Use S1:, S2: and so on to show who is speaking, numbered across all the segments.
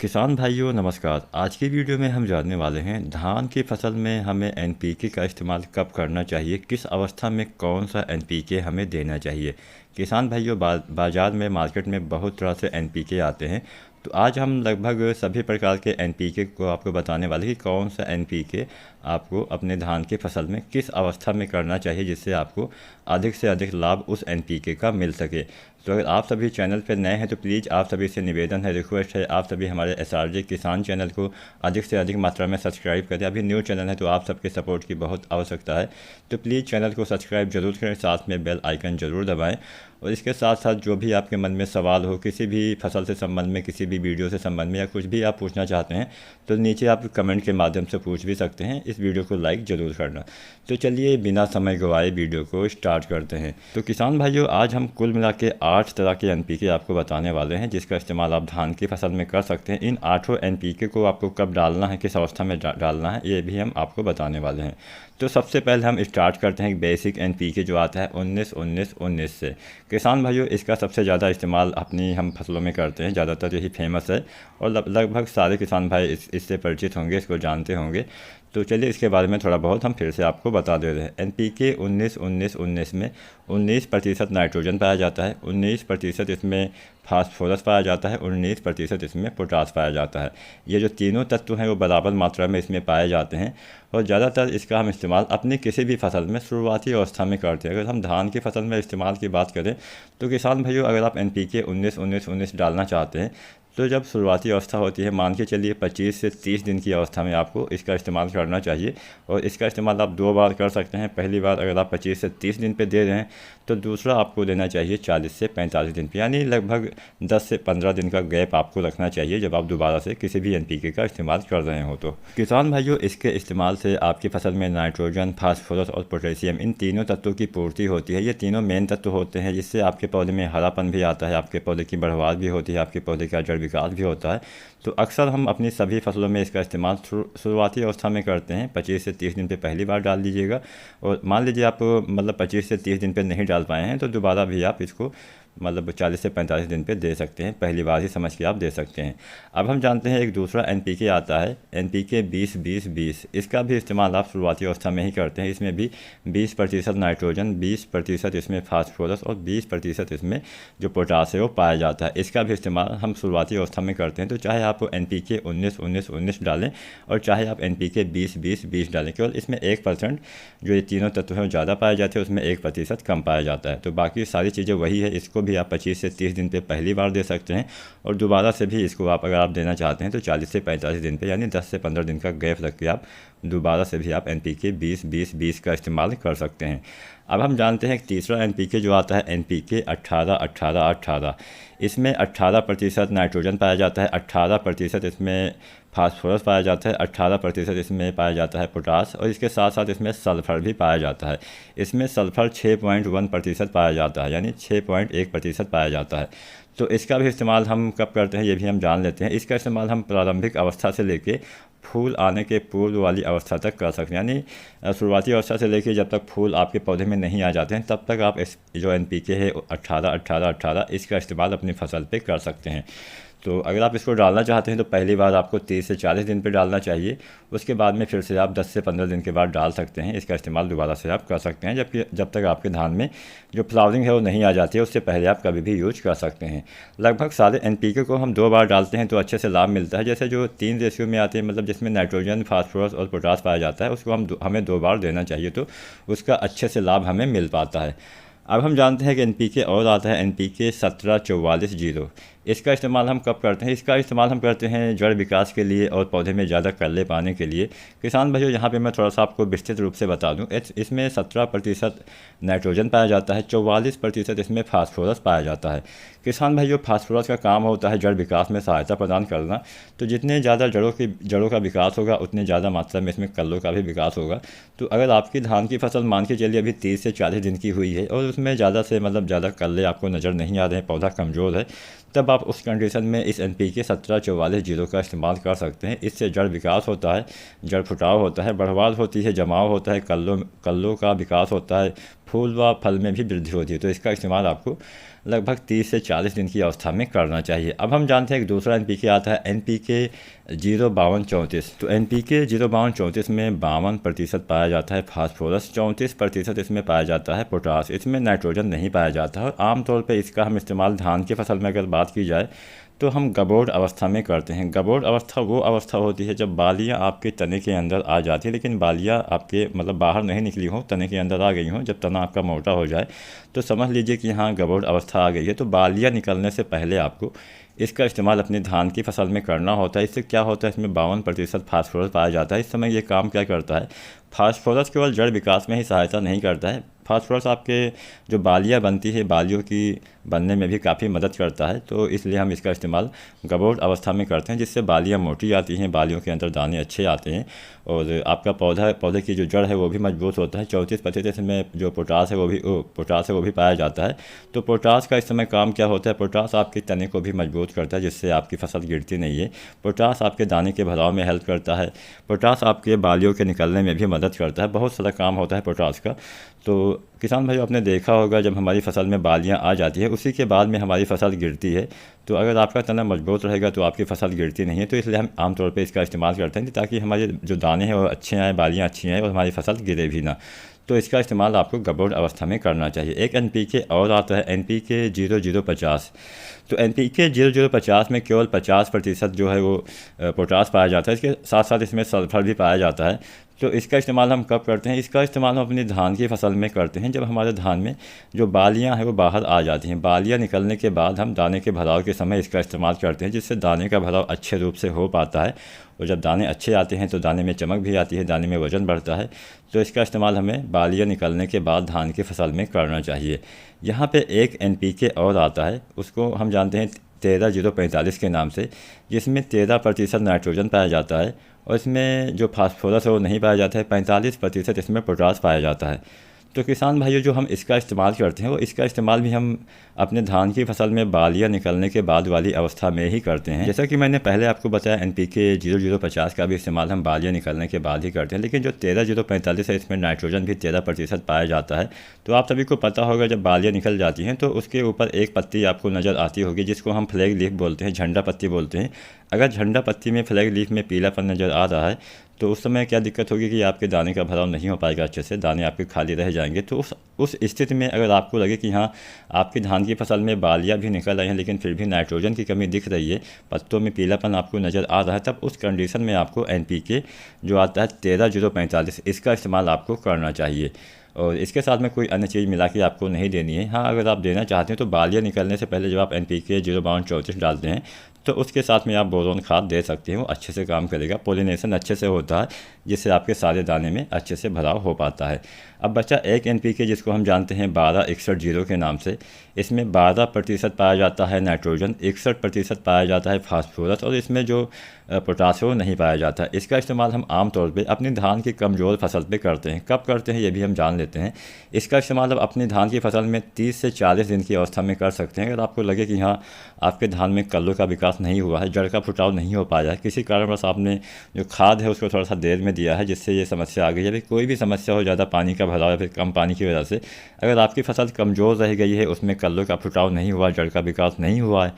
S1: किसान भाइयों नमस्कार। आज की वीडियो में हम जानने वाले हैं धान की फसल में हमें एनपीके का इस्तेमाल कब करना चाहिए, किस अवस्था में कौन सा एनपीके हमें देना चाहिए। किसान भाइयों बाज़ार में मार्केट में बहुत तरह से एनपीके आते हैं, तो आज हम लगभग सभी प्रकार के एनपीके को आपको बताने वाले कि कौन सा एनपीके आपको अपने धान की फसल में किस अवस्था में करना चाहिए जिससे आपको अधिक से अधिक लाभ उस एनपीके का मिल सके। तो अगर आप सभी चैनल पर नए हैं तो प्लीज़ आप सभी से निवेदन है, रिक्वेस्ट है, आप सभी हमारे एसआरजे किसान चैनल को अधिक से अधिक मात्रा में सब्सक्राइब करें। अभी न्यू चैनल है तो आप सबके सपोर्ट की बहुत आवश्यकता है, तो प्लीज़ चैनल को सब्सक्राइब जरूर करें, साथ में बेल आइकन ज़रूर दबाएं। और इसके साथ साथ जो भी आपके मन में सवाल हो, किसी भी फसल से संबंध में, किसी भी वीडियो से संबंध में या कुछ भी आप पूछना चाहते हैं तो नीचे आप कमेंट के माध्यम से पूछ भी सकते हैं। इस वीडियो को लाइक ज़रूर करना। तो चलिए बिना समय गंवाए वीडियो को स्टार्ट करते हैं। तो किसान भाइयों, आज हम कुल मिला के 8 तरह के एनपीके आपको बताने वाले हैं जिसका इस्तेमाल आप धान की फसल में कर सकते हैं। इन 8 एनपीके को आपको कब डालना है, किस अवस्था में डालना है, ये भी हम आपको बताने वाले हैं। तो सबसे पहले हम स्टार्ट करते हैं बेसिक एनपीके जो आता है 19-19-19 से। किसान भाइयों, इसका सबसे ज़्यादा इस्तेमाल अपनी हम फसलों में करते हैं, ज़्यादातर यही फेमस है और लगभग सारे किसान भाई इससे परिचित होंगे, इसको जानते होंगे। तो चलिए इसके बारे में थोड़ा बहुत हम फिर से आपको बता दे रहे हैं। एनपीके 19-19-19 में 19% नाइट्रोजन पाया जाता है, 19% इसमें फास्फोरस पाया जाता है, 19% इसमें पोटास पाया जाता है। ये जो तीनों तत्व हैं वो बराबर मात्रा में इसमें पाए जाते हैं और ज़्यादातर इसका हम इस्तेमाल अपनी किसी भी फसल में शुरुआती अवस्था में करते हैं। अगर हम धान की फसल में इस्तेमाल की बात करें तो किसान भाइयों, अगर आप एनपीके 19-19-19 डालना चाहते हैं तो जब शुरुआती अवस्था होती है, मान के चलिए 25 से 30 दिन की अवस्था में आपको इसका इस्तेमाल करना चाहिए। और इसका इस्तेमाल आप 2 बार कर सकते हैं। पहली बार अगर आप 25 से 30 दिन पे दे रहे हैं तो दूसरा आपको देना चाहिए 40 से 45 दिन पे, यानी लगभग 10 से 15 दिन का गैप आपको रखना चाहिए जब आप दोबारा से किसी भी एनपीके का इस्तेमाल कर रहे हो। तो किसान भाइयों, इसके इस्तेमाल से आपकी फसल में नाइट्रोजन, फास्फोरस और पोटेशियम, इन तीनों तत्वों की पूर्ति होती है। ये तीनों मेन तत्व होते हैं जिससे आपके पौधे में हरापन भी आता है, आपके पौधे की बढ़वार भी होती है, आपके पौधे का जड़ विकास भी होता है। तो अक्सर हम अपनी सभी फसलों में इसका इस्तेमाल शुरुआती अवस्था में करते हैं। 25 से 30 दिन पे पहली बार डाल दीजिएगा और मान लीजिए आप 25 से 30 दिन पे नहीं डाल पाए हैं तो दोबारा भी आप इसको 40 से 45 दिन पे दे सकते हैं। पहली बार ही समझ के आप दे सकते हैं। अब हम जानते हैं एक दूसरा एनपीके आता है, एनपीके 20-20-20। इसका भी इस्तेमाल आप शुरुआती अवस्था में ही करते हैं। इसमें भी 20% नाइट्रोजन, 20% इसमें फास्फोरस और 20% इसमें जो पोटास है वो पाया जाता है। इसका भी इस्तेमाल हम शुरुआती अवस्था में करते हैं। तो चाहे आप एनपीके 19-19-19 डालें और चाहे आप एनपीके 20-20-20 डालें, केवल इसमें 1% जो ये तीनों तत्व हैं वो ज़्यादा पाए जाते हैं, उसमें 1% कम पाया जाता है। तो बाकी सारी चीज़ें वही है। इसको भी आप 25 से 30 दिन पे पहली बार दे सकते हैं और दोबारा से भी इसको आप अगर आप देना चाहते हैं तो 40 से 45 दिन पे, यानी 10 से 15 दिन का गैप रख के आप दोबारा से भी आप एनपीके 20-20-20 का इस्तेमाल कर सकते हैं। अब हम जानते हैं तीसरा एनपीके जो आता है एनपीके 18-18-18। इसमें 18% नाइट्रोजन पाया जाता है, 18% इसमें फास्फोरस पाया जाता है, 18% इसमें पाया जाता है पोटास और इसके साथ साथ इसमें सल्फ़र भी पाया जाता है। इसमें सल्फ़र 6.1% पाया जाता है, यानी 6.1% पाया जाता है। तो इसका भी इस्तेमाल हम कब करते हैं ये भी हम जान लेते हैं। इसका इस्तेमाल हम प्रारंभिक अवस्था से लेके फूल आने के पूर्व वाली अवस्था तक कर सकते हैं, यानी शुरुआती अवस्था से लेके जब तक फूल आपके पौधे में नहीं आ जाते हैं तब तक आप इस जो एनपीके है 18-18-18 इसका इस्तेमाल अपनी फसल पे कर सकते हैं। तो अगर आप इसको डालना चाहते हैं तो पहली बार आपको 30 से 40 दिन पे डालना चाहिए। उसके बाद में फिर से आप 10 से 15 दिन के बाद डाल सकते हैं। इसका इस्तेमाल दोबारा से आप कर सकते हैं जब तक आपके धान में जो फ्लावरिंग है वो नहीं आ जाती है, उससे पहले आप कभी भी यूज कर सकते हैं। लगभग सारे एनपीके को हम 2 बार डालते हैं तो अच्छे से लाभ मिलता है। जैसे जो 3 रेशियो में आते हैं, मतलब जिसमें नाइट्रोजन, फास्फोरस और पोटास पाया जाता है, उसको हमें 2 बार देना चाहिए तो उसका अच्छे से लाभ हमें मिल पाता है। अब हम जानते हैं कि एनपीके और आता है एनपीके 17-44-0। इसका इस्तेमाल हम कब करते हैं? इसका इस्तेमाल हम करते हैं जड़ विकास के लिए और पौधे में ज़्यादा कल्ले पाने के लिए। किसान भाइयों, यहाँ पे मैं थोड़ा सा आपको विस्तृत रूप से बता दूँ। इसमें 17% नाइट्रोजन पाया जाता है, 44% इसमें फास्फोरस पाया जाता है। किसान भाइयों, फास्फोरस का काम होता है जड़ विकास में सहायता प्रदान करना। तो जितने ज़्यादा जड़ों का विकास होगा उतने ज़्यादा मात्रा में इसमें कल्लों का भी विकास होगा। तो अगर आपकी धान की फसल मान के चलिए अभी 30 से 40 दिन की हुई है और उसमें ज़्यादा से ज़्यादा कल्ले आपको नज़र नहीं आ रहे हैं, पौधा कमज़ोर है, तब आप उस कंडीशन में इस एनपीके 17-44-0 का इस्तेमाल कर सकते हैं। इससे जड़ विकास होता है, जड़ फुटाव होता है, बढ़वार होती है, जमाव होता है, कल्लों का विकास होता है, फूल व फल में भी वृद्धि होती है। तो इसका इस्तेमाल आपको लगभग 30 से 40 दिन की अवस्था में करना चाहिए। अब हम जानते हैं कि दूसरा NPK आता है NPK 05234। तो NPK 05234 में 52% पाया जाता है फास्फोरस, 34% इसमें पाया जाता है पोटास, इसमें नाइट्रोजन नहीं पाया जाता है। और आमतौर पर इसका हम इस्तेमाल धान की फसल में अगर बात की जाए तो हम गबोड़ अवस्था में करते हैं। गबोड़ अवस्था वो अवस्था होती है जब बालियाँ आपके तने के अंदर आ जाती है, लेकिन बालियाँ आपके मतलब बाहर नहीं निकली हों, तने के अंदर आ गई हों। जब तना आपका मोटा हो जाए तो समझ लीजिए कि हाँ गबोड़ अवस्था आ गई है। तो बालियाँ निकलने से पहले आपको इसका इस्तेमाल अपनी धान की फसल में करना होता है। इससे क्या होता है, इसमें 52% फास्फोरस पाया जाता है। इस समय ये काम क्या करता है, फास्फोरस केवल जड़ विकास में ही सहायता नहीं करता है, फास्फोरस आपके जो बालियाँ बनती है बालियों की बनने में भी काफ़ी मदद करता है। तो इसलिए हम इसका इस्तेमाल गबोड़ अवस्था में करते हैं, जिससे बालियाँ मोटी आती हैं, बालियों के अंदर दाने अच्छे आते हैं और आपका पौधे की जो जड़ है वो भी मजबूत होता है। 34% इसमें जो पोटास है वो भी पाया जाता है। तो पोटास का इस समय काम क्या होता है, पोटास आपके तने को भी मजबूत करता है, जिससे आपकी फसल गिरती नहीं है। पोटास आपके दाने के भराव में हेल्प करता है। पोटास आपके बालियों के निकलने में भी मदद करता है। बहुत सारा काम होता है पोटास का। तो किसान भाइयों, आपने देखा होगा जब हमारी फसल में बालियाँ आ जाती है उसी के बाद में हमारी फसल गिरती है। तो अगर आपका तना मजबूत रहेगा तो आपकी फसल गिरती नहीं है। तो इसलिए हम आमतौर पे इसका इस्तेमाल करते हैं ताकि हमारे जो दाने हैं वो अच्छे आएँ, बालियाँ अच्छी आएँ और हमारी फसल गिरे भी ना। तो इसका इस्तेमाल आपको गबोड़ अवस्था में करना चाहिए। एक NPK और आता है NPK 0050। तो NPK 0050 में केवल 50% जो है वो पोटास पाया जाता है। इसके साथ साथ इसमें सल्फर भी पाया जाता है। तो इसका इस्तेमाल हम कब करते हैं, इसका इस्तेमाल हम अपनी धान की फसल में करते हैं जब हमारे धान में जो बालियां हैं वो बाहर आ जाती हैं। बालियां निकलने के बाद हम दाने के भराव के समय इसका इस्तेमाल करते हैं, जिससे दाने का भराव अच्छे रूप से हो पाता है। और जब दाने अच्छे आते हैं तो दाने में चमक भी आती है, दाने में वज़न बढ़ता है। तो इसका इस्तेमाल हमें बालियाँ निकलने के बाद धान की फसल में करना चाहिए। यहाँ पे एक NPK और आता है, उसको हम जानते हैं 13045 के नाम से, जिसमें 13% नाइट्रोजन पाया जाता है और इसमें जो फास्फोरस है वो नहीं पाया जाता है। 45% इसमें पोटास पाया जाता है। तो किसान भाइयों, जो हम इसका इस्तेमाल करते हैं वो इसका इस्तेमाल भी हम अपने धान की फसल में बालियाँ निकलने के बाद वाली अवस्था में ही करते हैं। जैसा कि मैंने पहले आपको बताया NPK 0050 का भी इस्तेमाल हम बालियाँ निकलने के बाद ही करते हैं। लेकिन जो 13045 है इसमें नाइट्रोजन भी 13% पाया जाता है। तो आप सभी को पता होगा जब बालियाँ निकल जाती हैं तो उसके ऊपर एक पत्ती आपको नज़र आती होगी जिसको हम फ्लैग लीफ बोलते हैं, झंडा पत्ती बोलते हैं। अगर झंडा पत्ती में फ्लैग लीफ में पीलापन नज़र आ रहा है तो उस समय क्या दिक्कत होगी कि आपके दाने का भराव नहीं हो पाएगा अच्छे से, दाने आपके खाली रह जाएंगे। तो उस स्थिति में अगर आपको लगे कि हाँ आपकी धान की फसल में बालियाँ भी निकल रही हैं लेकिन फिर भी नाइट्रोजन की कमी दिख रही है, पत्तों में पीलापन आपको नज़र आ रहा है, तब उस कंडीशन में आपको NPK जो आता है 13045 इसका इस्तेमाल आपको करना चाहिए। और इसके साथ में कोई अन्य चीज़ मिला के आपको नहीं देनी है। हाँ, अगर आप देना चाहते हैं तो बालियाँ निकलने से पहले जब आप NPK 05234 डालते हैं तो उसके साथ में आप बोरोन खाद दे सकते हैं, वो अच्छे से काम करेगा। पोलिनेशन अच्छे से होता है जिससे आपके सारे दाने में अच्छे से भराव हो पाता है। अब बचा एक NPK जिसको हम जानते हैं 1261 के नाम से। इसमें 12% पाया जाता है नाइट्रोजन, 61% पाया जाता है फास्फोरस और इसमें जो पोटासियम नहीं पाया जाता। इसका इस्तेमाल हम आमतौर पे अपनी धान की कमज़ोर फसल पे करते हैं। कब करते हैं ये भी हम जान लेते हैं। इसका इस्तेमाल अब अपनी धान की फसल में 30 से 40 दिन की अवस्था में कर सकते हैं। अगर आपको लगे कि हाँ आपके धान में कल्लों का विकास नहीं हुआ है, जड़ का फुटाव नहीं हो पाया है, किसी कारणवश आपने जो खाद है उसको थोड़ा सा देर में दिया है जिससे ये समस्या आ गई है। कोई भी समस्या हो, ज़्यादा पानी का भराव या फिर कम पानी की वजह से अगर आपकी फसल कमज़ोर रह गई है, उसमें कल्लों का फुटाव नहीं हुआ, जड़ का विकास नहीं हुआ है,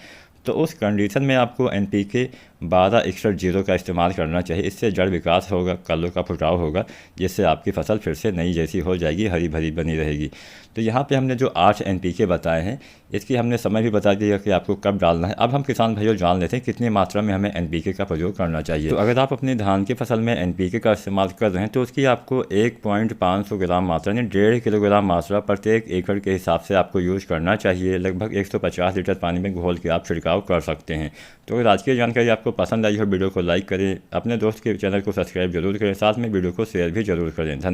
S1: तो उस कंडीशन में आपको NPK 1261 का इस्तेमाल करना चाहिए। इससे जड़ विकास होगा, कल्लों का फुटाव होगा, जिससे आपकी फसल फिर से नई जैसी हो जाएगी, हरी भरी बनी रहेगी। तो यहाँ पे हमने जो 8 NPK बताए हैं इसकी हमने समय भी बता दिया कि आपको कब डालना है। अब हम किसान भाइयों जान लेते हैं कितनी मात्रा में हमें NPK का प्रयोग करना चाहिए। तो अगर आप अपनी धान की फसल में NPK का इस्तेमाल कर रहे हैं तो उसकी आपको 1.5 ग्राम मात्रा यानी 1.5 किलोग्राम मात्रा प्रत्येक एकड़ के हिसाब से आपको यूज़ करना चाहिए। लगभग 150 लीटर पानी में घोल के आप छिड़काव कर सकते हैं। तो अगर आज की जानकारी आपको पसंद आई हो, वीडियो को लाइक करें, अपने दोस्त के चैनल को सब्सक्राइब जरूर करें, साथ में वीडियो को शेयर भी जरूर करें। धन्यवाद।